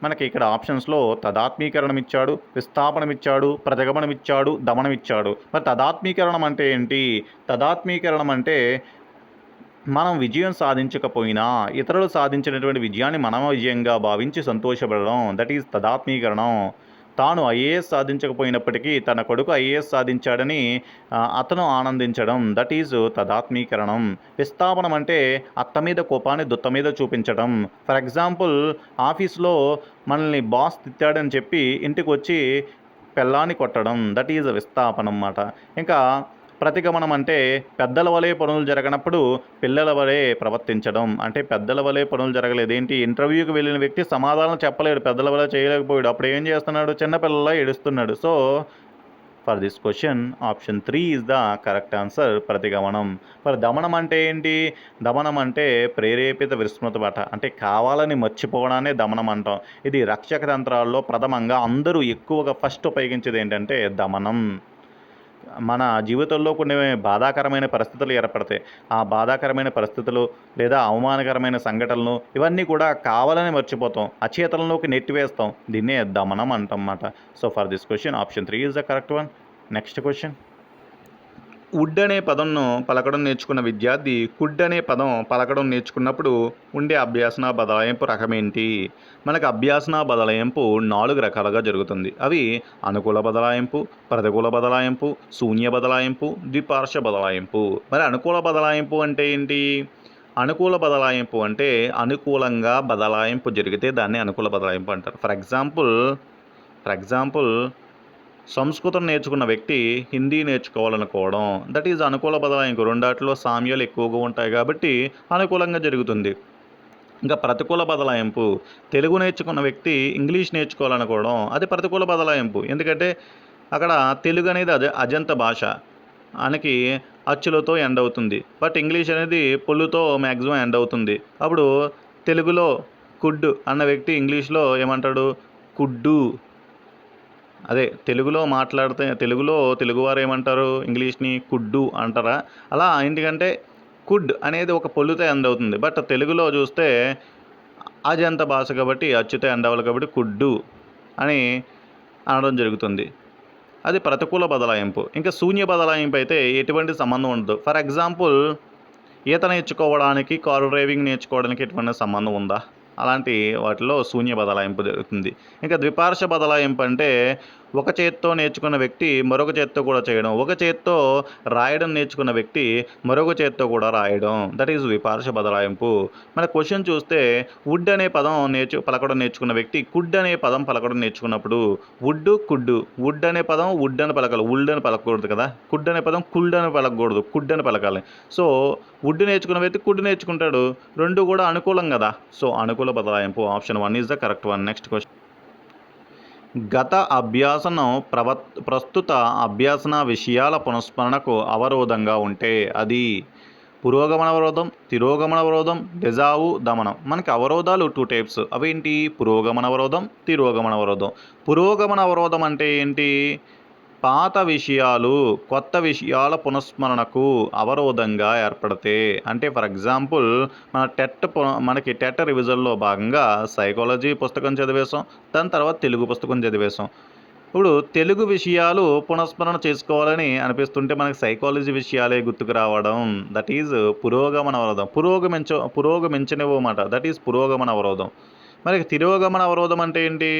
మనకి ఇక్కడ ఆప్షన్స్లో తదాత్మీకరణం ఇచ్చాడు, విస్థాపనం ఇచ్చాడు, ప్రతిగమనం ఇచ్చాడు, దమనం ఇచ్చాడు. మరి తదాత్మీకరణం అంటే ఏంటి? తదాత్మీకరణం అంటే మనం విజయం సాధించకపోయినా ఇతరులు సాధించినటువంటి విజయాన్ని మనం విజయంగా భావించి సంతోషపడడం, దట్ ఈజ్ తదాత్మీకరణం. తాను ఐఏఎస్ సాధించకపోయినప్పటికీ తన కొడుకు ఐఏఎస్ సాధించాడని అతను ఆనందించడం, దట్ ఈజ్ తదాత్మీకరణం. విస్థాపనం అంటే అత్త మీద కోపాన్ని దుత్త మీద చూపించడం. ఫర్ ఎగ్జాంపుల్ ఆఫీస్లో మనల్ని బాస్ తిట్టాడని చెప్పి ఇంటికి వచ్చి పెళ్ళాన్ని కొట్టడం, దట్ ఈజ్ విస్థాపనం అన్నమాట. ఇంకా ప్రతిగమనం అంటే పెద్దల వలె పనులు జరగనప్పుడు పిల్లల వలె ప్రవర్తించడం. అంటే పెద్దల వలె పనులు జరగలేదు. ఏంటి? ఇంటర్వ్యూకి వెళ్ళిన వ్యక్తి సమాధానం చెప్పలేడు, పెద్దల వలె చేయలేకపోయాడు. అప్పుడు ఏం చేస్తున్నాడు? చిన్నపిల్లలా ఏడుస్తున్నాడు. So for this question option 3 is the correct answer, ప్రతిగమనం. మరి దమనం అంటే ఏంటి? దమనం అంటే ప్రేరేపిత విస్మృత పాట, అంటే కావాలని మర్చిపోవడాన్ని దమనం అంటాం. ఇది రక్షక తంత్రాల్లో ప్రథమంగా అందరూ ఎక్కువగా ఫస్ట్ ఉపయోగించేది ఏంటంటే దమనం. మన జీవితంలో కొన్ని బాధాకరమైన పరిస్థితులు ఏర్పడతాయి. ఆ బాధాకరమైన పరిస్థితులు లేదా అవమానకరమైన సంఘటనలు ఇవన్నీ కూడా కావాలని మర్చిపోతాం, అచేతనంలోకి నెట్టివేస్తాం. దీన్నే దమనం అంటన్నమాట. So for this question option 3 is the correct one. Next question. Wood అనే పదంను పలకడం నేర్చుకున్న విద్యార్థి కుడ్ అనే పదం పలకడం నేర్చుకున్నప్పుడు ఉండే అభ్యాసన బదలాయింపు రకమేంటి? మనకు అభ్యాసన బదలాయింపు 4 రకాలుగా జరుగుతుంది. అవి అనుకూల బదలాయింపు, ప్రతికూల బదలాయింపు, శూన్య బదలాయింపు, ద్విపార్శ్వ బదలాయింపు. మరి అనుకూల బదలాయింపు అంటే ఏంటి? అనుకూల బదలాయింపు అంటే అనుకూలంగా బదలాయింపు జరిగితే దాన్ని అనుకూల బదలాయింపు అంటారు. ఫర్ ఎగ్జాంపుల్ సంస్కృతం నేర్చుకున్న వ్యక్తి హిందీ నేర్చుకోవాలనుకోవడం, దట్ ఈజ్ అనుకూల బదలాయింపు. రెండాటిలో సామ్యాలు ఎక్కువగా ఉంటాయి కాబట్టి అనుకూలంగా జరుగుతుంది. ఇంకా ప్రతికూల బదలాయింపు, తెలుగు నేర్చుకున్న వ్యక్తి ఇంగ్లీష్ నేర్చుకోవాలనుకోవడం, అది ప్రతికూల బదలాయింపు. ఎందుకంటే అక్కడ తెలుగు అనేది అజంత భాష, మనకి అచ్చులతో ఎండ్ అవుతుంది. బట్ ఇంగ్లీష్ అనేది పొల్లుతో మ్యాక్సిమం ఎండ్ అవుతుంది. అప్పుడు తెలుగులో కుడ్ అన్న వ్యక్తి ఇంగ్లీష్‌లో ఏమంటాడు? కుడ్డు. అదే తెలుగులో మాట్లాడితే తెలుగులో తెలుగువారు ఏమంటారు? ఇంగ్లీష్‌ని కుడ్డు అంటారా? అలా ఎందుకంటే కుడ్ అనేది ఒక పొల్లుతో ఎండ్ అవుతుంది. బట్ తెలుగులో చూస్తే అజంత భాష కాబట్టి అచ్చుతో ఎండ్ అవ్వాలి కాబట్టి కుడ్డు అని అనడం జరుగుతుంది. అది ప్రతికూల బదలాయింపు. ఇంకా శూన్య బదలాయింపు అయితే ఎటువంటి సంబంధం ఉండదు. ఫర్ ఎగ్జాంపుల్ ఈత నేర్చుకోవడానికి, కారు డ్రైవింగ్ నేర్చుకోవడానికి ఎటువంటి సంబంధం ఉందా? అలాంటి వాటిలో శూన్య బదలాయింపు జరుగుతుంది. ఇంకా ద్విపార్ష బదలాయింపు అంటే ఒక చేత్తో నేర్చుకున్న వ్యక్తి మరొక చేత్తో కూడా చేయడం. ఒక చేత్తో రాయడం నేర్చుకున్న వ్యక్తి మరొక చేత్తో కూడా రాయడం. దట్ ఈజ్ ద్విపార్ష బదలాయింపు. మన క్వశ్చన్ చూస్తే వుడ్ అనే పదం పలకడం నేర్చుకున్న వ్యక్తి కుడ్ అనే పదం పలకడం నేర్చుకున్నప్పుడు కుడ్డు. వుడ్ అనే పదం వుడ్ అని పలకాలి. వుల్డ్ అని పలకకూడదు కదా. కుడ్ అనే పదం కుల్డ్ అని పలకకూడదు. కుడ్ అని పలకాలి. సో వుడ్ నేర్చుకున్న వ్యక్తి కుడ్ నేర్చుకుంటాడు. రెండు కూడా అనుకూలం కదా. సో అనుకూల బదలాయింపు option 1 is the correct one. Next question. గత అభ్యాసనం ప్రస్తుత అభ్యాసన విషయాల పునఃస్మరణకు అవరోధంగా ఉంటే అది పురోగమన అవరోధం, తిరోగమన అవరోధం, డెజావు, దమనం. మనకి అవరోధాలు 2 టైప్స్. అవేంటి? పురోగమన అవరోధం, తిరోగమన అవరోధం. పురోగమన అవరోధం అంటే ఏంటి? పాత విషయాలు కొత్త విషయాల పునఃస్మరణకు అవరోధంగా ఏర్పడితే. అంటే ఫర్ ఎగ్జాంపుల్ మనకి టెట్ రివిజన్లో భాగంగా సైకాలజీ పుస్తకం చదివేశాం. దాని తర్వాత తెలుగు పుస్తకం చదివేశాం. ఇప్పుడు తెలుగు విషయాలు పునఃస్మరణ చేసుకోవాలని అనిపిస్తుంటే మనకి సైకాలజీ విషయాలే గుర్తుకు రావడం. దట్ ఈజ్ పురోగమన అవరోధం. పురోగమించనివ్వమాట. దట్ ఈజ్ పురోగమన అవరోధం. మనకి తిరోగమన అవరోధం అంటే ఏంటి?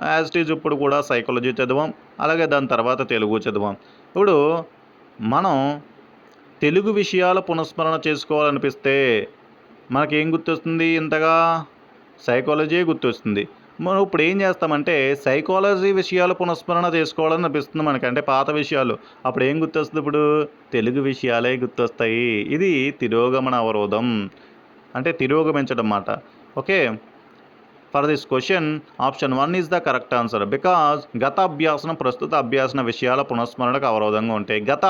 యాజ్ ఇట్ ఈజ్ ఇప్పుడు కూడా సైకాలజీ చదివాం, అలాగే దాని తర్వాత తెలుగు చదివాం. ఇప్పుడు మనం తెలుగు విషయాల పునఃస్మరణ చేసుకోవాలనిపిస్తే మనకేం గుర్తొస్తుంది? ఇంతగా సైకాలజీ గుర్తొస్తుంది. మనం ఇప్పుడు ఏం చేస్తామంటే సైకాలజీ విషయాలు పునఃస్మరణ చేసుకోవాలని అనిపిస్తుంది మనకి. అంటే పాత విషయాలు. అప్పుడు ఏం గుర్తొస్తుంది? ఇప్పుడు తెలుగు విషయాలే గుర్తొస్తాయి. ఇది తిరోగమన అవరోధం. అంటే తిరోగమించడం మాట. Okay. For this question option 1 is the correct answer. Because గత అభ్యాసనం ప్రస్తుత అభ్యాసన విషయాల పునఃస్మరణకు అవరోధంగా ఉంటాయి. గత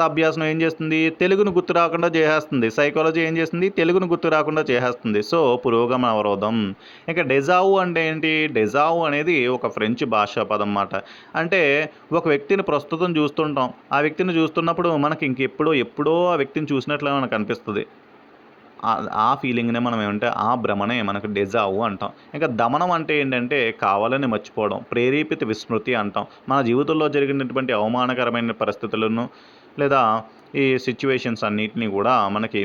అభ్యాసనం ఏం చేస్తుంది? తెలుగును గుర్తు రాకుండా చేసేస్తుంది. సైకాలజీ ఏం చేస్తుంది? తెలుగును గుర్తు రాకుండా చేసేస్తుంది. సో పురోగమన అవరోధం. ఇంకా డెజావు అంటే ఏంటి? డెజావు అనేది ఒక ఫ్రెంచ్ భాషా పదం అన్నమాట. అంటే ఒక వ్యక్తిని ప్రస్తుతం చూస్తుంటాం. ఆ వ్యక్తిని చూస్తున్నప్పుడు మనకి ఎప్పుడో ఆ వ్యక్తిని చూసినట్లు మనకు అనిపిస్తుంది. ఆ ఫీలింగ్నే మనం ఏమంటే ఆ భ్రమనే మనకు డెజావు అంటాం. ఇంకా దమనం అంటే ఏంటంటే కావాలని మర్చిపోవడం, ప్రేరేపిత విస్మృతి అంటాం. మన జీవితంలో జరిగినటువంటి అవమానకరమైన పరిస్థితులను లేదా ఈ సిచ్యువేషన్స్ అన్నిటినీ కూడా మనకి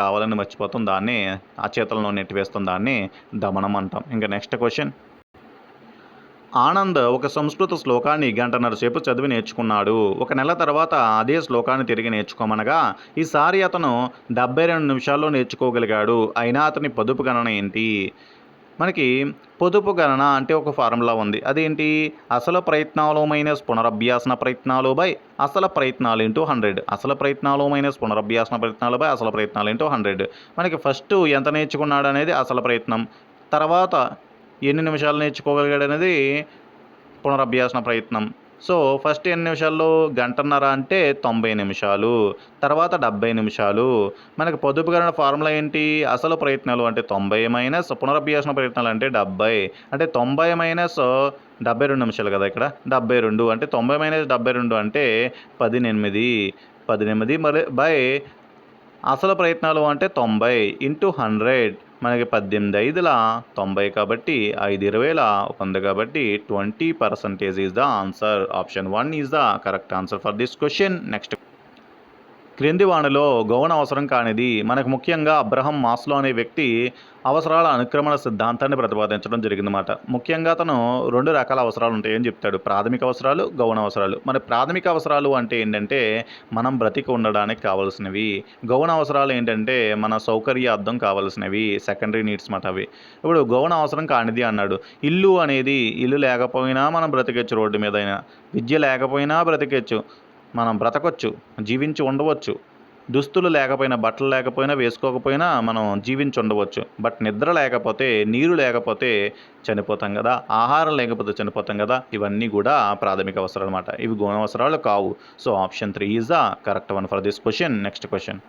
కావాలని మర్చిపోతాం. దాన్నే అచేతనలో నెట్టివేస్తాం. దాన్ని దమనం అంటాం. ఇంకా నెక్స్ట్ క్వశ్చన్. ఆనంద్ ఒక సంస్కృత శ్లోకాన్ని గంటన్నర సేపు చదివి నేర్చుకున్నాడు. ఒక నెల తర్వాత అదే శ్లోకాన్ని తిరిగి నేర్చుకోమనగా ఈసారి అతను 72 నిమిషాల్లో నేర్చుకోగలిగాడు. అయినా అతని పొదుపు గణన ఏంటి? మనకి పొదుపు గణన అంటే ఒక ఫార్ములా ఉంది. అదేంటి? అసలు ప్రయత్నాలు మైనస్ పునరభ్యాసన ప్రయత్నాలు బై అసలు ప్రయత్నాలు ఇంటూ 100. అసలు ప్రయత్నాలు మైనస్ పునరభ్యాసన ప్రయత్నాలు బై అసలు ప్రయత్నాలు ఇంటూ 100. మనకి ఫస్ట్ ఎంత నేర్చుకున్నాడు అనేది అసలు ప్రయత్నం. తర్వాత ఎన్ని నిమిషాలు నేర్చుకోగలిగాడు అనేది పునరభ్యాసన ప్రయత్నం. సో ఫస్ట్ ఎన్ని నిమిషాల్లో? గంటన్నర అంటే 90 నిమిషాలు. తర్వాత 70 నిమిషాలు. మనకి పొదుపు గణన ఫార్ములా ఏంటి? అసలు ప్రయత్నాలు అంటే 90 మైనస్ పునరభ్యాసన ప్రయత్నాలు అంటే 70. అంటే 90 మైనస్ 72 నిమిషాలు కదా ఇక్కడ. 72 అంటే 90 మైనస్ 72 అంటే 18. 18 మరి బై అసలు ప్రయత్నాలు అంటే 90 ఇంటూ 100. మనకి 18 90 కాబట్టి 5 100 కాబట్టి 20% is the answer. Option 1 is the correct answer for this question. Next. క్రింది వాణిలో గౌణ అవసరం కానిది. మనకు ముఖ్యంగా అబ్రహం మాస్లో అనే వ్యక్తి అవసరాల అనుక్రమణ సిద్ధాంతాన్ని ప్రతిపాదించడం జరిగిందన్నమాట. ముఖ్యంగా అతను 2 రకాల అవసరాలు ఉంటాయని చెప్తాడు. ప్రాథమిక అవసరాలు, గౌణ అవసరాలు. మరి ప్రాథమిక అవసరాలు అంటే ఏంటంటే మనం బ్రతికి ఉండడానికి కావాల్సినవి. గౌణ అవసరాలు ఏంటంటే మన సౌకర్యార్థం కావాల్సినవి. సెకండరీ నీడ్స్ మాట అవి. ఇప్పుడు గౌణ అవసరం కానిది అన్నాడు. ఇల్లు లేకపోయినా మనం బ్రతికొచ్చు. రోడ్డు మీద అయినా. విద్య లేకపోయినా బ్రతికొచ్చు. మనం బ్రతకొచ్చు, జీవించి ఉండవచ్చు. దుస్తులు లేకపోయినా, బట్టలు లేకపోయినా, వేసుకోకపోయినా మనం జీవించి ఉండవచ్చు. బట్ నిద్ర లేకపోతే, నీరు లేకపోతే చనిపోతాం కదా, ఆహారం లేకపోతే చనిపోతాం కదా. ఇవన్నీ కూడా ప్రాథమిక అవసరాలు అన్నమాట. ఇవి గౌణ అవసరాలు కావు. So option 3 is the correct one for this question. Next question.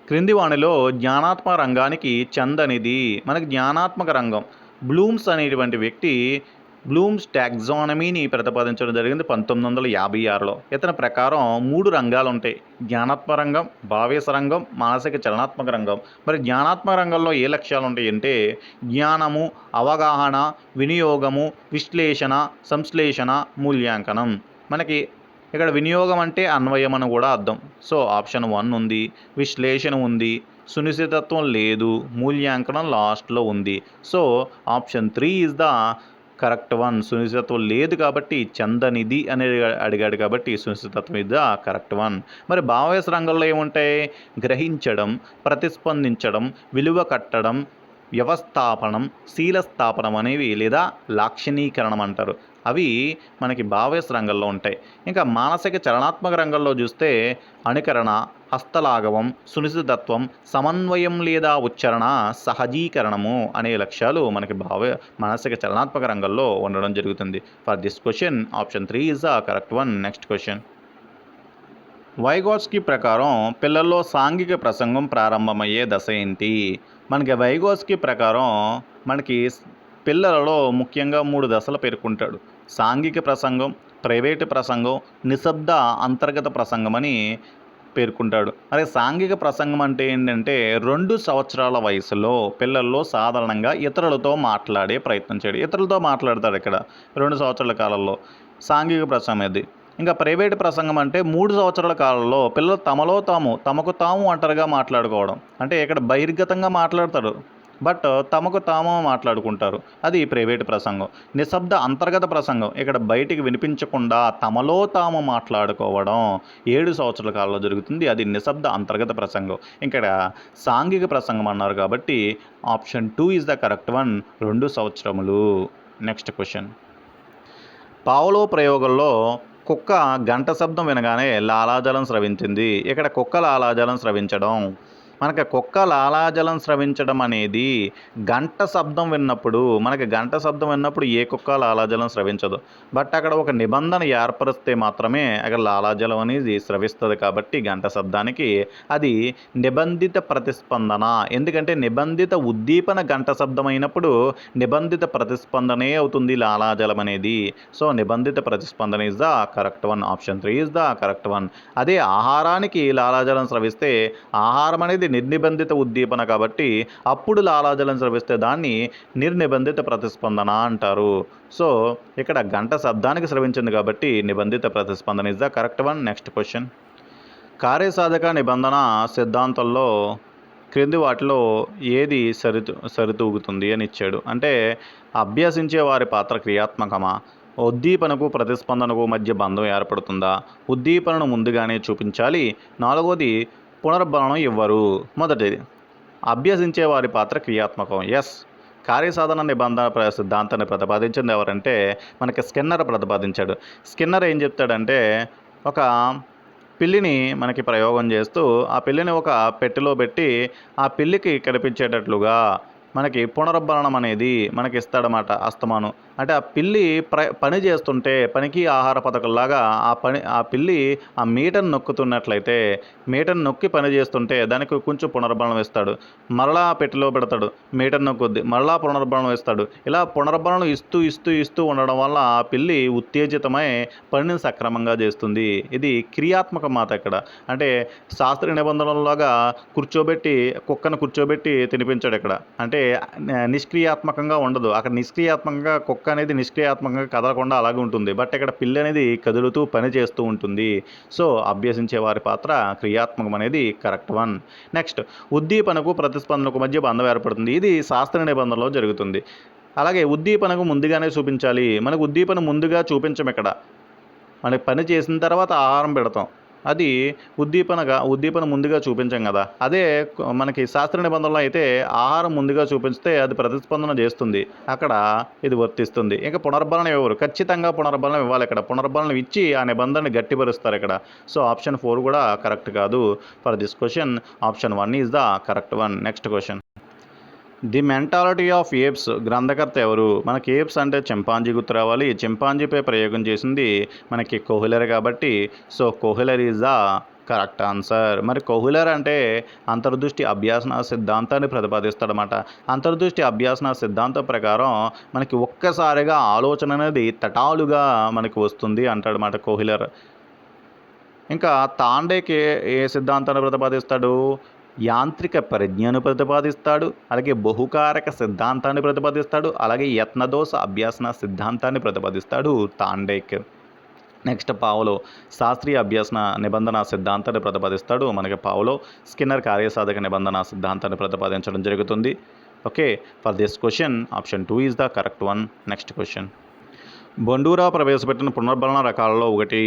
క్రింది వాణిలో జ్ఞానాత్మక రంగానికి చెందనిది. మనకి జ్ఞానాత్మక రంగం బ్లూమ్స్ అనేటువంటి వ్యక్తి బ్లూమ్స్ టాక్సానమీని ప్రతిపాదించడం జరిగింది 1956లో. ఇతని ప్రకారం 3 రంగాలు ఉంటాయి: జ్ఞానాత్మక రంగం, భావేశ రంగం, మానసిక చలనాత్మక రంగం. మరి జ్ఞానాత్మక రంగంలో ఏ లక్ష్యాలు ఉంటాయి అంటే జ్ఞానము, అవగాహన, వినియోగము, విశ్లేషణ, సంశ్లేషణ, మూల్యాంకనం. మనకి ఇక్కడ వినియోగం అంటే అన్వయం అని కూడా అర్థం. సో ఆప్షన్ 1 ఉంది, విశ్లేషణ ఉంది, సునిశ్చితత్వం లేదు, మూల్యాంకనం లాస్ట్లో ఉంది. So option 3 is the correct one. సునిశ్చితత్వం లేదు కాబట్టి చందనిది అనేది అడిగాడు కాబట్టి సునిశ్చితత్వం ఇస్ ద కరెక్ట్ వన్. మరి భావేశ రంగంలో ఏముంటాయి? గ్రహించడం, ప్రతిస్పందించడం, విలువ కట్టడం, వ్యవస్థాపనం, శీలస్థాపనం అనేవి లేదా లాక్షణీకరణం అంటారు. అవి మనకి భావేశ రంగంలో ఉంటాయి. ఇంకా మానసిక చలనాత్మక రంగంలో చూస్తే అనుకరణ, హస్తలాఘవం, సునిశ్చితత్వం, సమన్వయం లేదా ఉచ్చారణ, సహజీకరణము అనే లక్ష్యాలు మనకి మానసిక చలనాత్మక రంగంలో ఉండడం జరుగుతుంది. For this question option 3 is the correct one. Next question. Vygotsky ప్రకారం పిల్లల్లో సాంఘిక ప్రసంగం ప్రారంభమయ్యే దశ ఏంటి? మనకి వైగోట్స్కీ ప్రకారం మనకి పిల్లలలో ముఖ్యంగా 3 దశలు పేర్కొంటాడు: సాంఘిక ప్రసంగం, ప్రైవేటు ప్రసంగం, నిశ్శబ్ద అంతర్గత ప్రసంగం అని పేర్కొంటాడు. మరి సాంఘిక ప్రసంగం అంటే ఏంటంటే 2 సంవత్సరాల వయసులో పిల్లల్లో సాధారణంగా ఇతరులతో మాట్లాడే ప్రయత్నం చేయడం. ఇతరులతో మాట్లాడతాడు ఇక్కడ 2 సంవత్సరాల కాలంలో. సాంఘిక ప్రసంగం ఇది. ఇంకా ప్రైవేట్ ప్రసంగం అంటే 3 సంవత్సరాల కాలంలో పిల్లలు తమకు తాము ఒంటరిగా మాట్లాడుకోవడం. అంటే ఇక్కడ బహిర్గతంగా మాట్లాడతారు, బట్ తమకు తాము మాట్లాడుకుంటారు. అది ప్రైవేట్ ప్రసంగం. నిశ్శబ్ద అంతర్గత ప్రసంగం ఇక్కడ బయటికి వినిపించకుండా తమలో తాము మాట్లాడుకోవడం 7 సంవత్సరాల కాలంలో జరుగుతుంది. అది నిశ్శబ్ద అంతర్గత ప్రసంగం. ఇక్కడ సాంఘిక ప్రసంగం అన్నారు కాబట్టి option 2 is the correct one. 2 సంవత్సరములు. Next question. పావలో ప్రయోగంలో కుక్క గంట శబ్దం వినగానే లాలాజలం స్రవించింది. ఇక్కడ కుక్క లాలాజలం స్రవించడం, మనకి కుక్క లాలాజలం స్రవించడం అనేది గంట శబ్దం విన్నప్పుడు, మనకి గంట శబ్దం విన్నప్పుడు ఏ కుక్క లాలాజలం స్రవించదు. బట్ అక్కడ ఒక నిబంధన ఏర్పరిస్తే మాత్రమే అక్కడ లాలాజలం అనేది స్రవిస్తుంది. కాబట్టి గంట శబ్దానికి అది నిబంధిత ప్రతిస్పందన. ఎందుకంటే నిబంధిత ఉద్దీపన గంట శబ్దం అయినప్పుడు నిబంధిత ప్రతిస్పందనే అవుతుంది లాలాజలం అనేది. సో నిబంధిత ప్రతిస్పందన is the correct one. Option 3 is the correct one. అదే ఆహారానికి లాలాజలం స్రవిస్తే ఆహారం అనేది నిర్నిబంధిత ఉద్దీపన కాబట్టి అప్పుడు లాలాజలం స్రవిస్తే దాన్ని నిర్నిబంధిత ప్రతిస్పందన అంటారు. సో ఇక్కడ గంట శబ్దానికి స్రవించింది కాబట్టి నిబంధిత ప్రతిస్పందన is the correct one. Next question. కార్యసాధక నిబంధన సిద్ధాంతంలో క్రింది వాటిలో ఏది సరితూగుతుంది అని ఇచ్చాడు. అంటే అభ్యసించే వారి పాత్ర క్రియాత్మకమా? ఉద్దీపనకు ప్రతిస్పందనకు మధ్య బంధం ఏర్పడుతుందా? ఉద్దీపనను ముందుగానే చూపించాలి. 4వది పునర్బలనం ఇవ్వరు. మొదటిది అభ్యసించే వారి పాత్ర క్రియాత్మకం. ఎస్. కార్యసాధన నిబంధన సిద్ధాంతాన్ని ప్రతిపాదించింది ఎవరంటే మనకి స్కిన్నర్ ప్రతిపాదించాడు. స్కిన్నర్ ఏం చెప్తాడంటే ఒక పిల్లిని మనకి ప్రయోగం చేస్తూ ఆ పిల్లిని ఒక పెట్టెలో పెట్టి ఆ పిల్లికి కనిపించేటట్లుగా మనకి పునర్బలనం అనేది మనకి ఇస్తాడనమాట అస్తమానం. అంటే ఆ పిల్లి పని చేస్తుంటే పనికి ఆహార పథకంలాగా ఆ పిల్లి ఆ మీటను నొక్కుతున్నట్లయితే మీటను నొక్కి పని చేస్తుంటే దానికి కొంచెం పునర్బలనం ఇస్తాడు. మరలా పెట్టెలో పెడతాడు, మీటను నొక్కుద్ది, మరలా పునర్బలనం ఇస్తాడు. ఇలా పునర్బలనం ఇస్తూ ఉండడం వల్ల ఆ పిల్లి ఉత్తేజితమై పనిని సక్రమంగా చేస్తుంది. ఇది క్రియాత్మక మాట ఇక్కడ. అంటే శాస్త్రీయ నిబంధనలాగా కుక్కను కూర్చోబెట్టి తినిపించాడు ఇక్కడ. అంటే నిష్క్రియాత్మకంగా ఉండదు. అక్కడ నిష్క్రియాత్మకంగా కుక్క అనేది నిష్క్రియాత్మకంగా కదలకుండా అలాగే ఉంటుంది. బట్ ఇక్కడ పిల్లి అనేది కదులుతూ పని చేస్తూ ఉంటుంది. సో అభ్యసించే వారి పాత్ర క్రియాత్మకం అనేది కరెక్ట్ వన్. నెక్స్ట్, ఉద్దీపనకు ప్రతిస్పందనకు మధ్య బంధం ఏర్పడుతుంది. ఇది శాస్త్రీయ నిబంధనలో జరుగుతుంది. అలాగే ఉద్దీపనకు ముందుగానే చూపించాలి. మనకు ఉద్దీపన ముందుగా చూపించం. ఇక్కడ మనకి పని చేసిన తర్వాత ఆహారం పెడతాం. అది ఉద్దీపన ముందుగా చూపించాం కదా. అదే మనకి శాస్త్ర నిబంధనలో అయితే ఆహారం ముందుగా చూపిస్తే అది ప్రతిస్పందన చేస్తుంది, అక్కడ ఇది వర్తిస్తుంది. ఇంకా పునర్బలనం ఇవ్వరు, ఖచ్చితంగా పునర్బలనం ఇవ్వాలి. ఇక్కడ పునర్బలనం ఇచ్చి ఆ నిబంధనని గట్టిపరుస్తారు ఇక్కడ. సో ఆప్షన్ 4 కూడా కరెక్ట్ కాదు. For this question option 1 is the correct one. Next question. The mentality of apes గ్రంథకర్త ఎవరు? మనకి ఏప్స్ అంటే చింపాంజీ గుర్తు రావాలి. చింపాంజీపై ప్రయోగం చేసింది మనకి కోహ్లర్ కాబట్టి so Kohler is the correct answer. మరి కోహ్లర్ అంటే అంతర్దృష్టి అభ్యాసన సిద్ధాంతాన్ని ప్రతిపాదిస్తాడనమాట. అంతర్దృష్టి అభ్యాసన సిద్ధాంతం ప్రకారం మనకి ఒక్కసారిగా ఆలోచన అనేది తటాలుగా మనకి వస్తుంది అంటాడనమాట కోహ్లర్. ఇంకా తాండేకి ఏ సిద్ధాంతాన్ని ప్రతిపాదిస్తాడు? యాంత్రిక ప్రజ్ఞను ప్రతిపాదిస్తాడు, అలాగే బహుకారక సిద్ధాంతాన్ని ప్రతిపాదిస్తాడు, అలాగే యత్నదోష అభ్యాసన సిద్ధాంతాన్ని ప్రతిపాదిస్తాడు తాండేక్. నెక్స్ట్ పావలో శాస్త్రీయ అభ్యాసన నిబంధన సిద్ధాంతాన్ని ప్రతిపాదిస్తాడు. మనకి పావలో స్కిన్నర్ కార్యసాధక నిబంధన సిద్ధాంతాన్ని ప్రతిపాదించడం జరుగుతుంది. Okay, for this question option 2 is the correct one. Next question. Bandura ప్రవేశపెట్టిన పునర్బలన రకాలలో ఒకటి.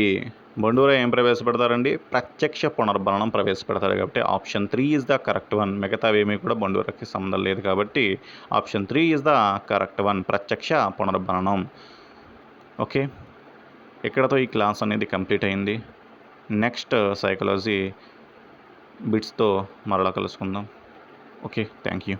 బండూరా ఏం ప్రవేశపెడతారండి? ప్రత్యక్ష పునర్బలనం ప్రవేశపెడతారు కాబట్టి option 3 is the correct one. మిగతావేమీ కూడా బండూరాకి సంబంధం లేదు కాబట్టి option 3 is the correct one, ప్రత్యక్ష పునర్బలనం. ఓకే, ఇక్కడతో ఈ క్లాస్ అనేది కంప్లీట్ అయింది. నెక్స్ట్ సైకాలజీ బిట్స్తో మరలా కలుసుకుందాం. Okay, thank you.